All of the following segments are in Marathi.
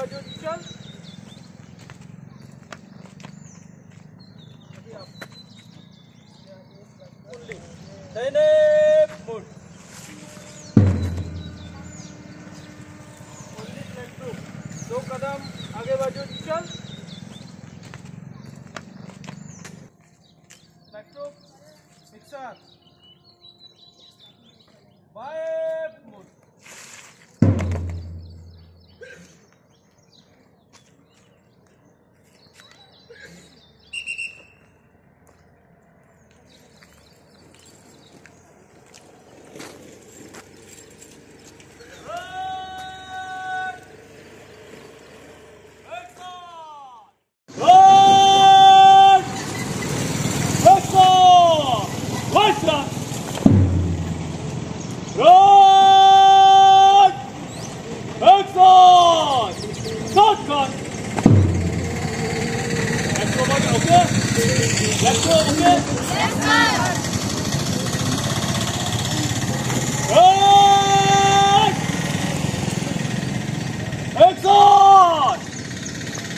बाजू चल। मुड़ 2 कदम आगे बाजू चल। एक साथ बाएं मुड़।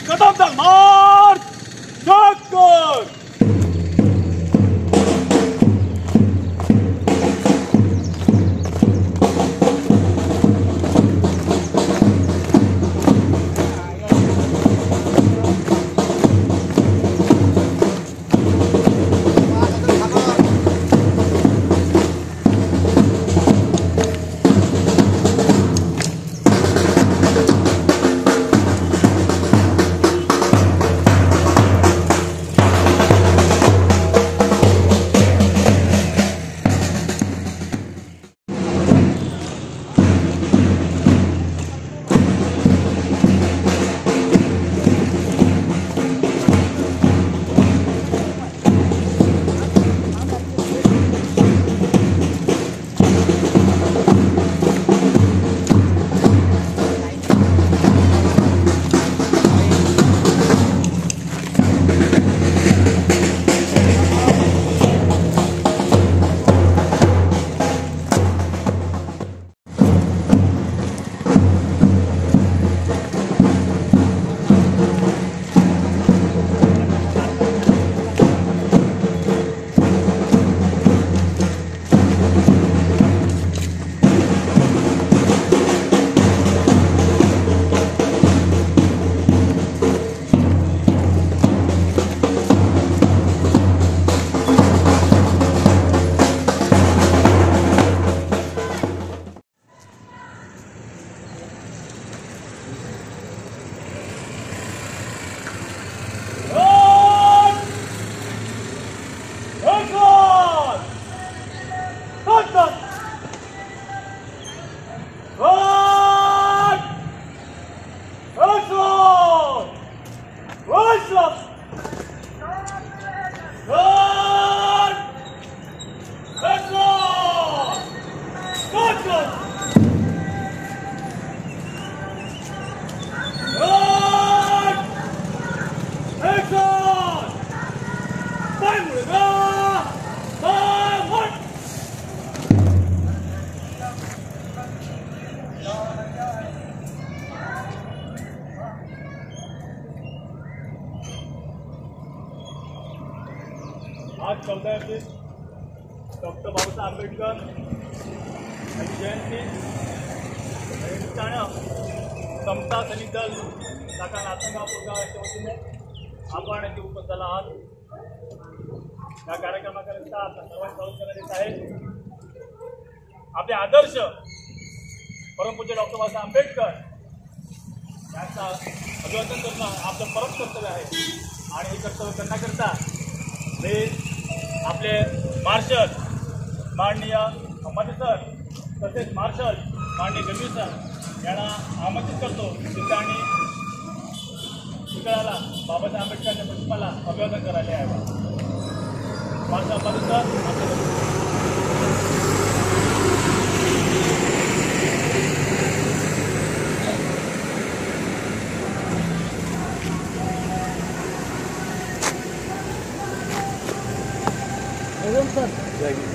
कदम तक मार चक्कर। आज 14 एप्रिल डॉक्टर बाबासाहेब आंबेडकर यांची जयंती निमित्तानं समता सैनिक दल टाटा नाथनगाव पुरगाव याच्या वतीने आपण येथे उपस्थित झाला आहात। या कार्यक्रमाकरिता सर्वांनी प्रवेश करण्यात येत आहे। आपले आदर्श परमपूज्य डॉक्टर बाबासाहेब आंबेडकर यांचा अभिवादन करणं आपलं परम कर्तव्य आहे आणि हे कर्तव्य करण्याकरिता मी आपले मार्शल माननीय अंबानी सर तसेच मार्शल माननीय गंभीर सर यांना आमंत्रित करतो तिथे आणि चिखलाला बाबासाहेब आंबेडकरांच्या प्रतिमाला अभिवादन करायला यावं। मार्शल अंबानी सर जय हिंद।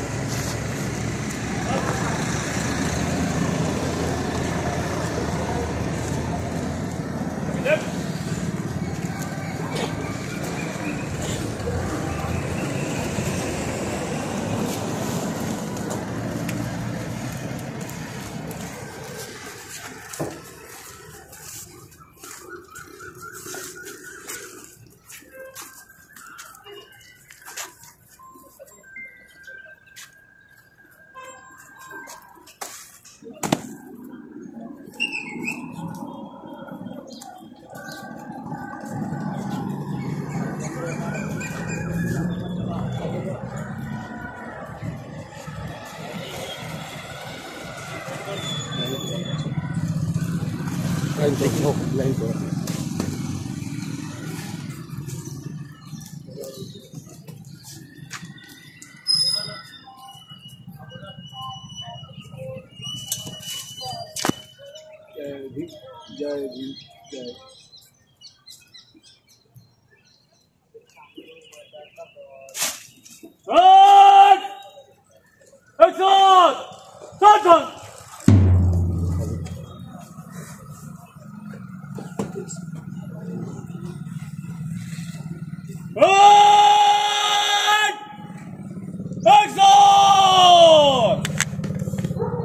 जय भीम जय।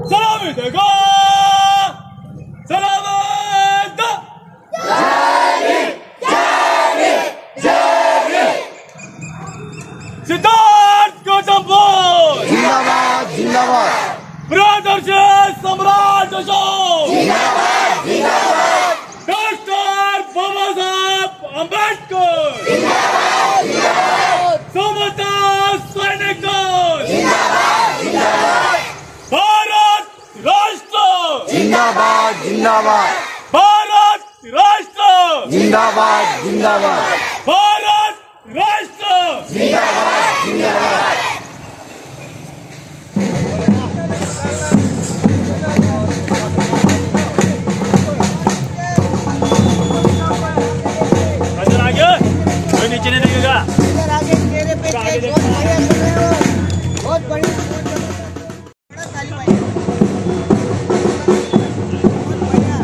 सलामी देगा सिद्धार्थ गौतम बोस जिंदाबाद जिंदाबाद। प्रियदर्शी सम्राट अशोक जिंदाबाद जिंदाबाद। डॉक्टर बाबासाहेब आंबेडकर जिंदाबाद जिंदाबाद। समता सैनिक दल जिंदाबाद जिंदाबाद। भारत राष्ट्र जिंदाबाद जिंदाबाद। भारत राष्ट्र जिंदाबाद जिंदाबाद। भारत राष्ट्र जिंदाबाद जिंदाबाद। नजर आगे कोई नीचे नहीं दिखेगा। इधर आगे चेहरे पे आगे बहुत बढ़िया सुन रहे हो, बहुत बढ़िया बड़ा ताली बजाओ। बहुत बढ़िया,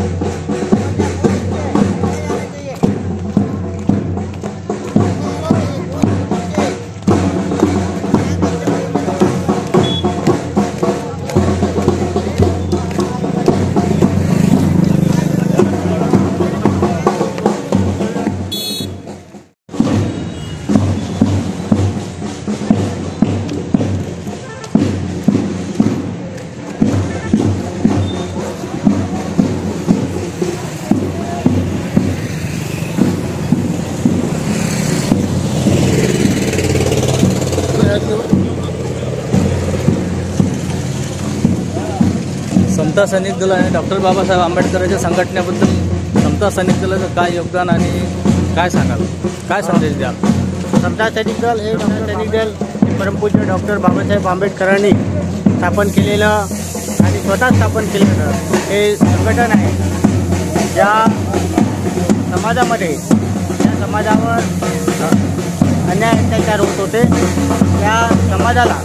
समता सैनिक दल आणि डॉक्टर बाबासाहेब आंबेडकरांच्या संघटनेबद्दल समता सैनिक दलाचं काय योगदान आणि काय सांगाल, काय संदेश द्याल? समता सैनिक दल हे सैनिक दल हे परमपूज्य डॉक्टर बाबासाहेब आंबेडकरांनी स्थापन केलेलं आणि स्वतः स्थापन केलेलं हे संघटन आहे. ज्या समाजामध्ये ज्या समाजावर अन्याय अत्याचार होत होते त्या समाजाला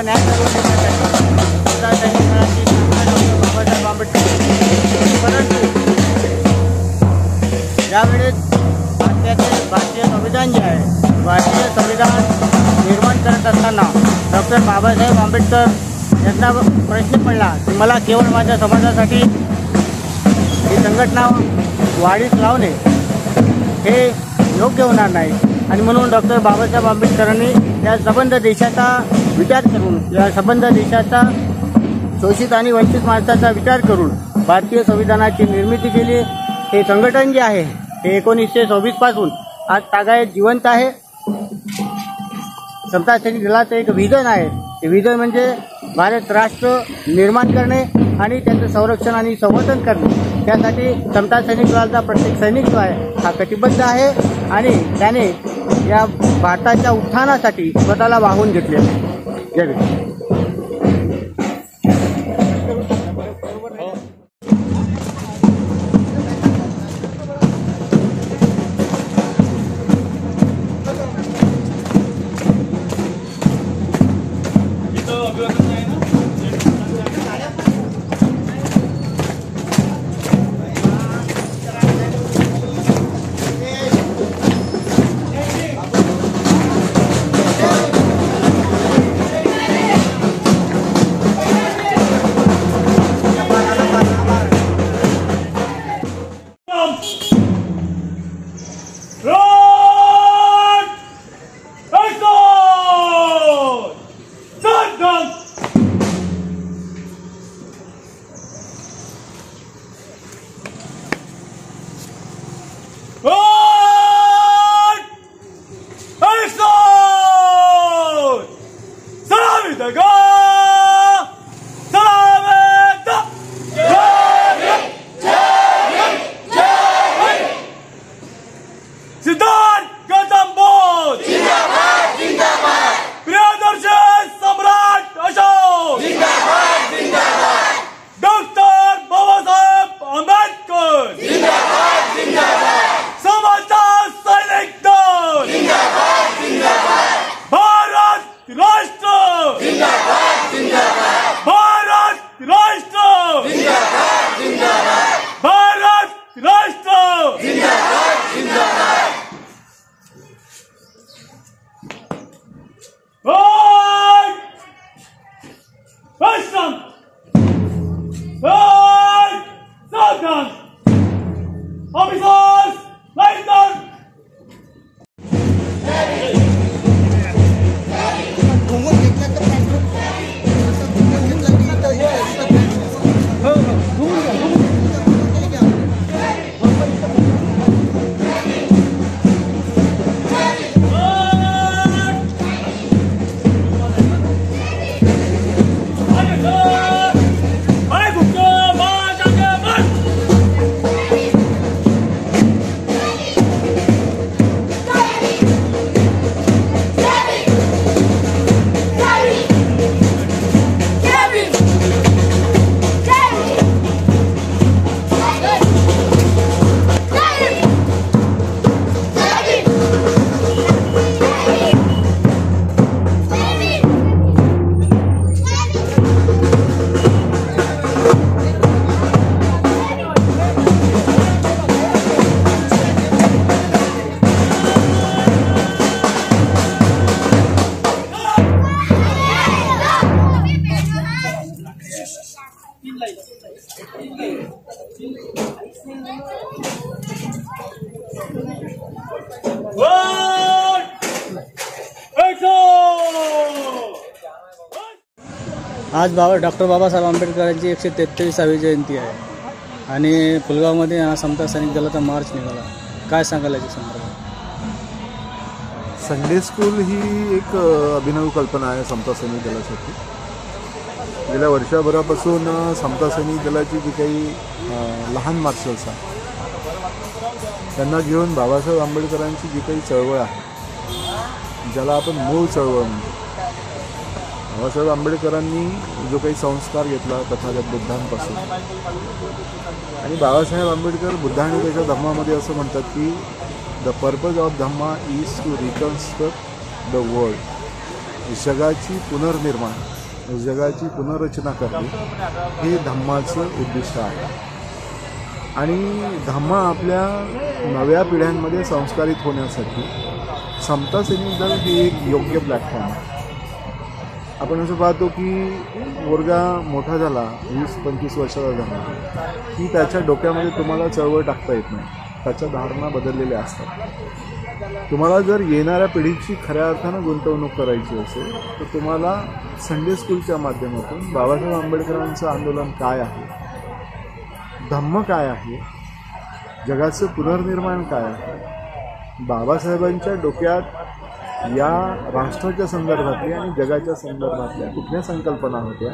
न्याय करून देण्यासाठी समता सैनिक दलाची स्थापना डॉक्टर बाबासाहेब आंबेडकर. परंतु यावेळेस भारतीय संविधान जे आहे, भारतीय संविधान निर्माण करत असताना डॉक्टर बाबासाहेब आंबेडकर यांना प्रश्न पडला की मला केवळ माझ्या समाजासाठी ही संघटना वाढीस लावणे हे योग्य होणार नाही आणि म्हणून डॉक्टर बाबासाहेब आंबेडकरांनी या संबंध देशाचा विचार करून, या संबंध देशाचा शोषित आणि वंचित माणसाचा विचार करून भारतीय संविधानाची निर्मिती केली. हे संघटन जे आहे हे 1926 पासून आज तागायत जिवंत आहे. समता सैनिक दलाचं एक विजन आहे. ते विजन म्हणजे भारत राष्ट्र निर्माण करणे आणि त्याचं संरक्षण आणि संवर्धन करणे. त्यासाठी समता सैनिक दलाचा प्रत्येक सैनिक जो आहे हा कटिबद्ध आहे आणि त्याने या भारताच्या उत्थानासाठी स्वतःला वाहून घेतले आहे. जय भीम. सिद्धार्थ गौतम बुद्ध जिंदाबाद जिंदाबाद प्रियदर्शी सम्राट अशोक जिंदाबाद जिंदाबाद डॉक्टर बाबासाहेब आंबेडकर जिंदाबाद जिंदाबाद समता सैनिक दल जिंदाबाद जिंदाबाद भारत राष्ट्र जिंदाबाद जिंदाबाद भारत राष्ट्र जिंदाबाद जिंदाबाद भारत राष्ट्र जिंदाबाद जिंदाबाद Başlam! Sakın! Officers! Line down! आज डॉक्टर बाबासाहेब आंबेडकरांची 143वी जयंती आहे आणि फुलगावमध्ये हा समता सैनिक दलाचा मार्च निघाला. काय सांगाल याच्या संदर्भात? संडे स्कूल ही एक अभिनव कल्पना आहे समता सैनिक दलासाठी. गेल्या वर्षभरापासून समता सैनिक दलाची जी काही लहान मार्शल्स आहेत त्यांना घेऊन बाबासाहेब आंबेडकरांची जी काही चळवळ आहे, ज्याला आपण मूळ चळवळ म्हणतो, बाबासाहेब आंबेडकरांनी जो काही संस्कार घेतला तथागत बुद्धांपासून, आणि बाबासाहेब आंबेडकर बुद्ध आणि त्याच्या धम्मामध्ये असं म्हणतात की the purpose of Dhamma is to reconstruct the world. जगाची पुनर्निर्माण, जगाची पुनर्रचना करणे हे धम्माचं उद्दिष्ट आहे. आणि धम्मा आपल्या नव्या पिढ्यांमध्ये संस्कारित होण्यासाठी समता सैनिक दल ही एक योग्य प्लॅटफॉर्म आहे. आपण असं पाहतो की मुलगा मोठा झाला, 20-25 वर्षाचा झाला की त्याच्या डोक्यामध्ये तुम्हाला चळवळ टाकता येत नाही, त्याच्या धारणा बदललेल्या असतात. तुम्हाला जर येणाऱ्या पिढीची खऱ्या अर्थानं गुंतवणूक करायची असेल तर तुम्हाला संडे स्कूलच्या माध्यमातून बाबासाहेब आंबेडकरांचं आंदोलन काय आहे, धम्म काय आहे, जगाचं पुनर्निर्माण काय आहे, बाबासाहेबांच्या डोक्यात या राष्ट्राच्या संदर्भातल्या आणि जगाच्या संदर्भातल्या कुठल्या संकल्पना होत्या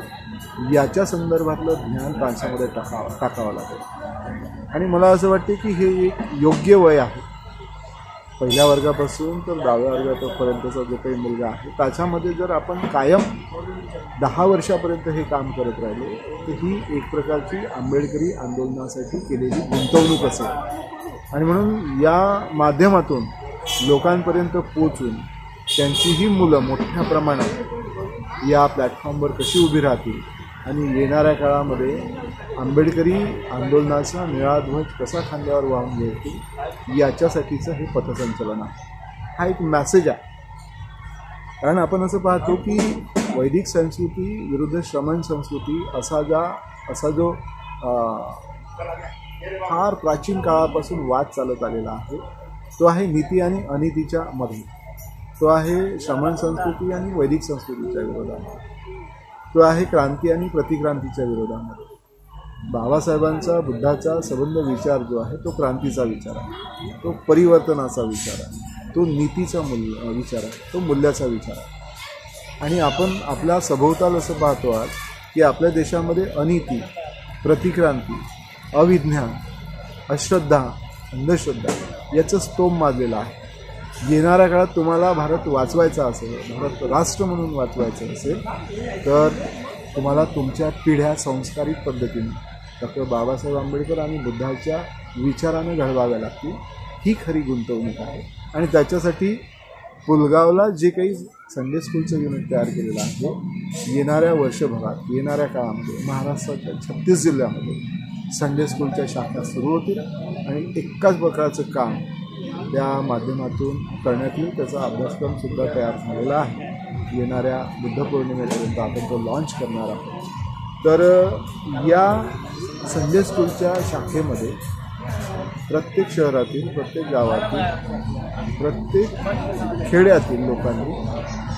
याच्या संदर्भातलं ज्ञान त्यांच्यामध्ये टाकावं लागेल. आणि मला असं वाटते की हे एक योग्य वय आहे. पहिल्या वर्गापासून तर 10व्या वर्गापर्यंतचा जो काही मुलगा आहे त्याच्यामध्ये जर आपण कायम 10 वर्षापर्यंत हे काम करत राहिलो तर ही एक प्रकारची आंबेडकरी आंदोलनासाठी केलेली गुंतवणूक असेल. आणि म्हणून या माध्यमातून लोकांपर्यंत पोचून त्यांची ही मुलं मोठ्या प्रमाणात या प्लॅटफॉर्मवर कशी उभी राहतील आणि येणाऱ्या काळामध्ये आंबेडकरी आंदोलनाचा निळा ध्वज कसा खांद्यावर वाहून घेतील याच्यासाठीचं हे पथसंचलन आहे. हा एक मॅसेज आहे. कारण आपण असं पाहतो की वैदिक संस्कृती विरुद्ध श्रमण संस्कृती असा जो फार प्राचीन काळापासून वाद चालत आलेला आहे. तो आहे नीती आणि अनितीच्या मध्ये. तो आहे श्रमण संस्कृती आणि वैदिक संस्कृतीच्या विरोधामध्ये. तो आहे क्रांती आणि प्रतिक्रांतीच्या विरोधामध्ये. बाबासाहेबांचा बुद्धाचा सबंध विचार जो आहे तो क्रांतीचा विचार आहे, तो परिवर्तनाचा विचार आहे, तो नीतीचा विचार आहे, तो मूल्याचा विचार आहे. आणि आपण आपल्या सभोवताल असं पाहतो आहात की आपल्या देशामध्ये अनिती, प्रतिक्रांती, अविज्ञान, अश्रद्धा, अंधश्रद्धा याचं स्तोम माजलेलं आहे. येणाऱ्या काळात तुम्हाला भारत वाचवायचा असेल, भारत राष्ट्र म्हणून वाचवायचं असेल तर तुम्हाला तुमच्या पिढ्या संस्कारित पद्धतीने डॉक्टर बाबासाहेब आंबेडकर आणि बुद्धाच्या विचाराने घडवाव्या लागतील. ही खरी गुंतवणूक आहे. आणि त्याच्यासाठी पुलगावला जे काही संडे स्कूलचं युनिट तयार केलेलं आहे, येणाऱ्या वर्षभरात, येणाऱ्या काळामध्ये महाराष्ट्राच्या 36 जिल्ह्यामध्ये संडे स्कूलच्या शाखा सुरू होतील आणि एकाच प्रकारचं काम त्या माध्यमातून करण्यात येईल. त्याचा अभ्यासक्रमसुद्धा तयार झालेला आहे. येणाऱ्या बुद्ध पौर्णिमेपर्यंत आपण तो लॉन्च करणार आहोत. तर या संडे स्कूलच्या शाखेमध्ये प्रत्येक शहरातील, प्रत्येक गावातील, प्रत्येक खेड्यातील लोकांनी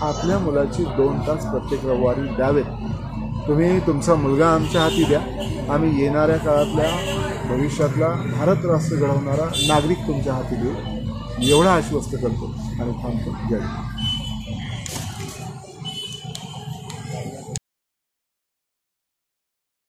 आपल्या मुलाची 2 तास प्रत्येक रविवारी द्यावेत. तुम्ही तुमचा मुलगा आमच्या हाती द्या. आम्ही येणाऱ्या काळातल्या भविष्यातला भारत राष्ट्र घडवणारा नागरिक तुमच्या हाती देऊ. एवढा आश्वस्त करतो आणि थांबतो. जय.